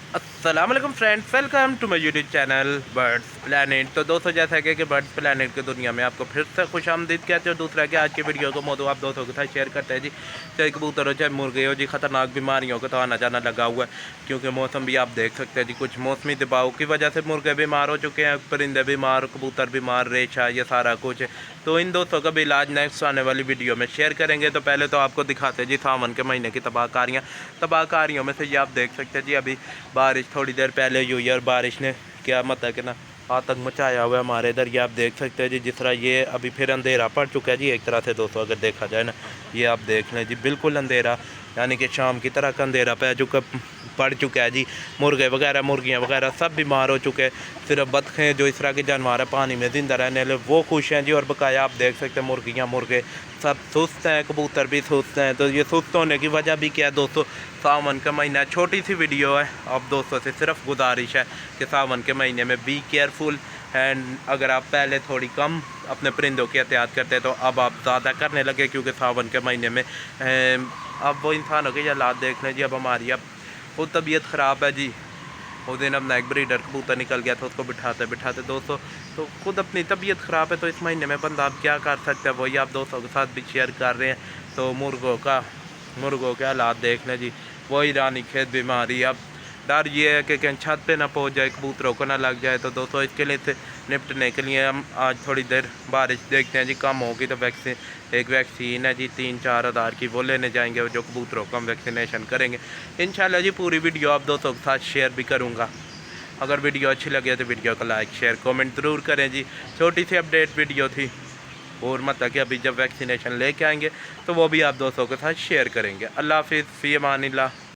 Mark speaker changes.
Speaker 1: अस्सलाम वालेकुम friends, welcome to my YouTube channel birds planet. तो दोस्तों, जैसा कि बर्ड्स प्लानट की दुनिया में आपको फिर से खुश आमदीद कहते हो। दूसरा कि आज की वीडियो को मौजूद आप दोस्तों के साथ शेयर करते हैं जी। चाहे कबूतर हो चाहे मुर्गे हो जी, खतरनाक बीमारियों का तो आना जाना लगा हुआ है, क्योंकि मौसम भी आप देख सकते हैं जी। कुछ मौसमी दबाव की वजह से मुर्गे बीमार हो चुके हैं, परिंदे बीमार, कबूतर बीमार, रेशा, ये सारा कुछ। तो इन दोस्तों का भी इलाज नेक्स्ट आने वाली वीडियो में शेयर करेंगे। तो पहले तो आपको दिखाते हैं जी सावन के महीने की तबाहकारियों में से ये आप देख सकते हैं जी। अभी बारिश थोड़ी देर पहले हुई है और बारिश ने क्या मतलब कि ना आतंक मचाया हुआ है हमारे इधर। ये आप देख सकते हैं जी। जिस तरह ये अभी फिर अंधेरा पड़ चुका है जी एक तरह से दोस्तों, अगर देखा जाए ना, ये आप देख लें जी, बिल्कुल अंधेरा, यानी कि शाम की तरह का अंधेरा पड़ चुका है जी। मुर्गे वगैरह, मुर्गियाँ वगैरह सब बीमार हो चुके हैं। सिर्फ बतखें जो इस तरह के जानवर है पानी में जिंदा रहने वाले, वो खुश हैं जी। और बकाया आप देख सकते हैं मुर्गियाँ, मुर्गे सब सुस्त हैं, कबूतर भी सुस्त हैं। तो ये सुस्त होने की वजह भी क्या है दोस्तों, सावन का महीना, छोटी सी वीडियो है। अब दोस्तों से सिर्फ गुजारिश है कि सावन के महीने में बी केयरफुल। एंड अगर आप पहले थोड़ी कम अपने परिंदों की एहतियात करते हैं तो अब आप ज़्यादा करने लगे, क्योंकि सावन के महीने में अब वो इंसानों के हालात देख लें जी। अब हमारी अब खुद तबीयत ख़राब है जी। उस दिन अब एक ब्रीडर कबूतर निकल गया था, उसको बिठाते बिठाते दोस्तों तो खुद अपनी तबीयत ख़राब है। तो इस महीने में बंदा आप क्या कर सकते हैं, वही आप दोस्तों के साथ भी शेयर कर रहे हैं। तो मुर्गों के हालात देख लें जी। वही रानी खेत बीमारी। अब डर ये है कि कहीं छत पे ना पहुंच जाए, कबूतरों को ना लग जाए। तो दोस्तों इसके लिए से निपटने के लिए हम आज थोड़ी देर बारिश देखते हैं जी, कम होगी तो एक वैक्सीन है जी 3-4 हज़ार की, वो लेने जाएंगे जो कबूतरों को हम वैक्सीनेशन करेंगे इंशाल्लाह जी। पूरी वीडियो आप दोस्तों के साथ शेयर भी करूँगा। अगर वीडियो अच्छी लगे तो वीडियो को लाइक शेयर कमेंट ज़रूर करें जी। छोटी सी अपडेट वीडियो थी, और मतलब कि अभी जब वैक्सीनेशन लेके आएंगे तो वो भी आप दोस्तों के साथ शेयर करेंगे। अल्लाह हाफिज़, फ़ी अमानिल्लाह।